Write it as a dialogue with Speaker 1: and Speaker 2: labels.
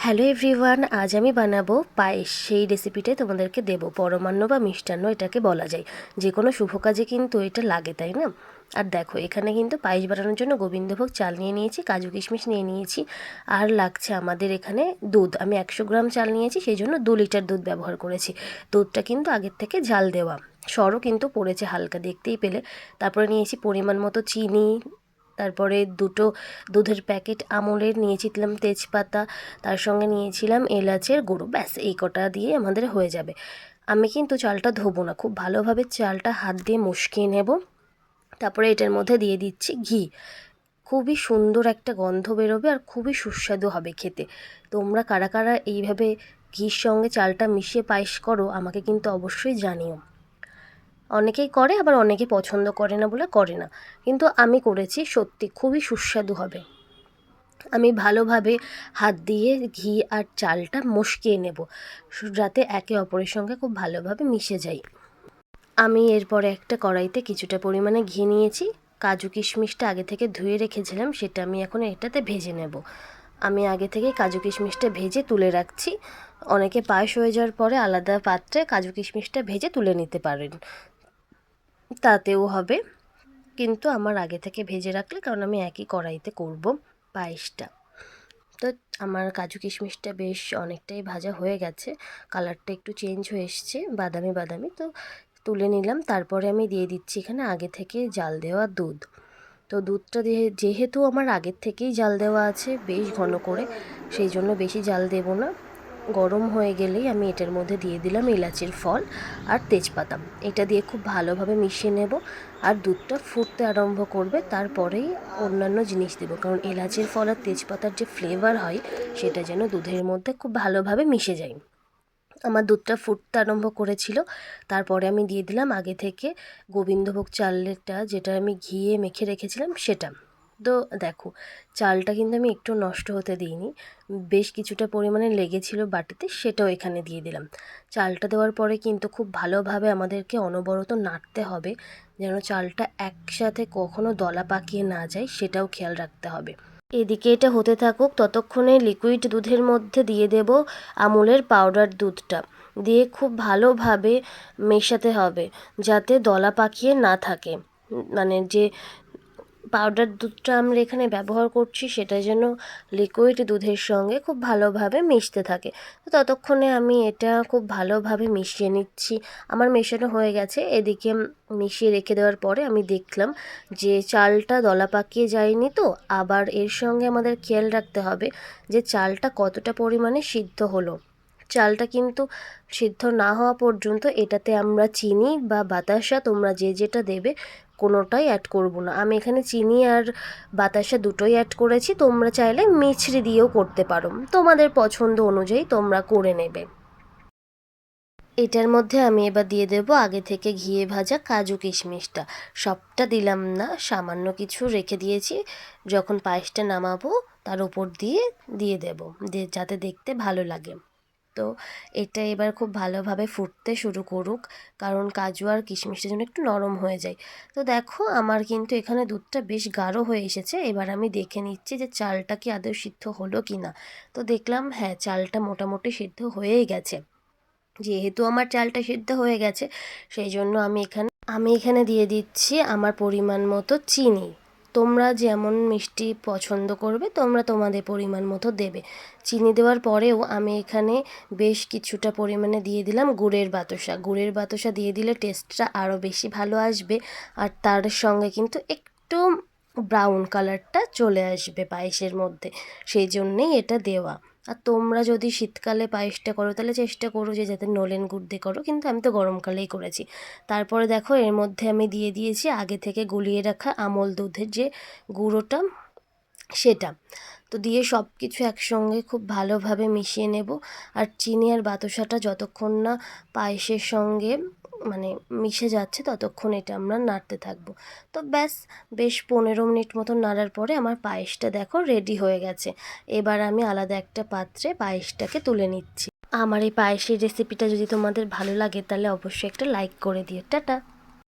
Speaker 1: Hello everyone, আজ আমি বানাবো পায়েস। সেই রেসিপিটাই তোমাদেরকে দেবো। পরমান্ন বা মিষ্টান্ন এটাকে বলা যায়। যে কোনো শুভ কাজে কিন্তু এটা লাগে, তাই না? আর দেখো, এখানে কিন্তু পায়েস বানানোর জন্য গোবিন্দভোগ চাল নিয়ে নিয়েছি, কাজু কিশমিশ নিয়ে নিয়েছি, আর লাগছে আমাদের এখানে দুধ। আমি 100 গ্রাম চাল নিয়েছি, সেই জন্য 2 লিটার দুধ ব্যবহার করেছি। দুধটা কিন্তু আগের থেকে ঝাল দেওয়া, সরও কিন্তু পড়েছে হালকা, দেখতেই পেলে। তারপরে নিয়েছি পরিমাণ মতো চিনি, তারপরে 2টো দুধের প্যাকেট আমুলের নিয়েছিলাম, তেজপাতা, তার সঙ্গে নিয়েছিলাম এলাচের গুঁড়ো। ব্যাস এই কটা দিয়ে আমাদের হয়ে যাবে। আমি কিন্তু চালটা ধোবো না, খুব ভালোভাবে চালটা হাত দিয়ে মুশকিয়ে নেব। তারপরে এটার মধ্যে দিয়ে দিচ্ছি ঘি। খুবই সুন্দর একটা গন্ধ বেরোবে আর খুবই সুস্বাদু হবে খেতে। তোমরা কারা কারা এইভাবে ঘির সঙ্গে চালটা মিশিয়ে পায়েস করো আমাকে কিন্তু অবশ্যই জানিও। অনেকেই করে, আবার অনেকে পছন্দ করে না বলে করে না, কিন্তু আমি করেছি, সত্যি খুবই সুস্বাদু হবে। আমি ভালোভাবে হাত দিয়ে ঘি আর চালটা মশকিয়ে নেব, যাতে একে অপরের সঙ্গে খুব ভালোভাবে মিশে যায়। আমি এরপরে একটা কড়াইতে কিছুটা পরিমাণে ঘি নিয়েছি। কাজু কিশমিশটা আগে থেকে ধুয়ে রেখেছিলাম, সেটা আমি এখন এটাতে ভেজে নেব। আমি আগে থেকে কাজু কিশমিশটা ভেজে তুলে রাখছি। অনেকে পায়েস হয়ে যাওয়ার পরে আলাদা পাত্রে কাজু কিশমিশটা ভেজে তুলে নিতে পারেন, তাতেও হবে। কিন্তু আমার আগে থেকে ভেজে রাখলে, কারণ আমি একই কড়াইতে করব পায়েসটা। তো আমার কাজু কিশমিশটা বেশ অনেকটাই ভাজা হয়ে গেছে, কালারটা একটু চেঞ্জ হয়ে এসছে, বাদামি বাদামি। তো তুলে নিলাম। তারপরে আমি দিয়ে দিচ্ছি এখানে আগে থেকে জাল দেওয়া দুধ। তো দুধটা যেহেতু আমার আগের থেকেই জাল দেওয়া আছে বেশ ঘন করে, সেই জন্য বেশি জাল দেব না। গরম হয়ে গেলেই আমি এটার মধ্যে দিয়ে দিলাম এলাচের ফল আর তেজপাতা। এটা দিয়ে খুব ভালোভাবে মিশিয়ে নেব। আর দুধটা ফুটতে আরম্ভ করবে, তারপরেই অন্যান্য জিনিস দেবো, কারণ এলাচের ফল আর তেজপাতার যে ফ্লেভার হয় সেটা যেন দুধের মধ্যে খুব ভালোভাবে মিশে যায়। আমার দুধটা ফুটতে আরম্ভ করেছিল, তারপরে আমি দিয়ে দিলাম আগে থেকে গোবিন্দভোগ চালেরটা, যেটা আমি ঘিয়ে মেখে রেখেছিলাম সেটা। তো দেখো, চালটা কিন্তু আমি একটু নষ্ট হতে দিইনি, বেশ কিছুটা পরিমাণে লেগেছিল বাটিতে, সেটাও এখানে দিয়ে দিলাম। চালটা দেওয়ার পরে কিন্তু খুব ভালোভাবে আমাদেরকে অনবরত নাড়তে হবে, যেন চালটা একসাথে কখনো দলা পাকিয়ে না যায়, সেটাও খেয়াল রাখতে হবে। এদিকে এটা হতে থাকুক, ততক্ষণে লিকুইড দুধের মধ্যে দিয়ে দেব আমুলের পাউডার দুধটা, দিয়ে খুব ভালোভাবে মেশাতে হবে, যাতে দলা পাকিয়ে না থাকে। মানে যে পাউডার দুধটা আমরা এখানে ব্যবহার করছি সেটা যেন লিকুইড দুধের সঙ্গে খুব ভালোভাবে মিশতে থাকে। তো ততক্ষণে আমি এটা খুব ভালোভাবে মিশিয়ে নিচ্ছি। আমার মেশানো হয়ে গেছে। এদিকে মিশিয়ে রেখে দেওয়ার পরে আমি দেখলাম যে চালটা দলা পাকিয়ে যায়নি। তো আবার এর সঙ্গে আমাদের খেয়াল রাখতে হবে যে চালটা কতটা পরিমাণে সিদ্ধ হলো। চালটা কিন্তু সিদ্ধ না হওয়া পর্যন্ত এটাতে আমরা চিনি বা বাতাসা, তোমরা যে যেটা দেবে, কোনোটাই অ্যাড করব না। আমি এখানে চিনি আর বাতাসা দুটোই অ্যাড করেছি, তোমরা চাইলে মিছরি দিয়েও করতে পারো, তোমাদের পছন্দ অনুযায়ী তোমরা করে নেবে। এটার মধ্যে আমি এবার দিয়ে দেব আগে থেকে ঘিয়ে ভাজা কাজু কিশমিশটা। সবটা দিলাম না, সামান্য কিছু রেখে দিয়েছি, যখন পায়েসটা নামাবো তার উপর দিয়ে দিয়ে দেবো, যাতে দেখতে ভালো লাগে। তো এটা এবার খুব ভালোভাবে ফুটতে শুরু করুক, কারণ কাজু আর কিশমিশটা যেন একটু নরম হয়ে যায়। তো দেখো, আমার কিন্তু এখানে দুধটা বেশ গাঢ় হয়ে এসেছে। এবার আমি দেখে নিচ্ছি যে চালটা কি আদৌ সিদ্ধ হলো কি না। তো দেখলাম হ্যাঁ, চালটা মোটামুটি সিদ্ধ হয়েই গেছে। যেহেতু আমার চালটা সিদ্ধ হয়ে গেছে, সেই জন্য আমি এখানে দিয়ে দিচ্ছি আমার পরিমাণ মতো চিনি। তোমরা যেমন মিষ্টি পছন্দ করবে তোমরা তোমাদের পরিমাণ মতো দেবে। চিনি দেওয়ার পরেও আমি এখানে বেশ কিছুটা পরিমাণে দিয়ে দিলাম গুড়ের বাতাসা। গুড়ের বাতাসা দিয়ে দিলে টেস্টটা আরও বেশি ভালো আসবে, আর তার সঙ্গে কিন্তু একটু ব্রাউন কালারটা চলে আসবে পায়েসের মধ্যে, সেই জন্যেই এটা দেওয়া। আর তোমরা যদি শীতকালে পায়েসটা করো তাহলে চেষ্টা করো যে যাতে নলেন গুড় দিয়ে করো, কিন্তু আমি তো গরমকালেই করেছি। তারপরে দেখো, এর মধ্যে আমি দিয়ে দিয়েছি আগে থেকে গুলিয়ে রাখা আমল দুধের যে গুঁড়োটা, সেটা। তো দিয়ে সব কিছু একসঙ্গে খুব ভালোভাবে মিশিয়ে নেব। আর চিনি আর বাতাসাটা যতক্ষণ না পায়েসের সঙ্গে মানে মিশে যাচ্ছে ততক্ষণ এটা আমরা নাড়তে থাকবো। তো ব্যাস, বেশ 15 মিনিট মতো নাড়ার পরে আমার পায়েসটা দেখো রেডি হয়ে গেছে। এবার আমি আলাদা একটা পাত্রে পায়েসটাকে তুলে নিচ্ছি। আমার এই পায়েসের রেসিপিটা যদি তোমাদের ভালো লাগে তাহলে অবশ্যই একটা লাইক করে দিও। টাটা।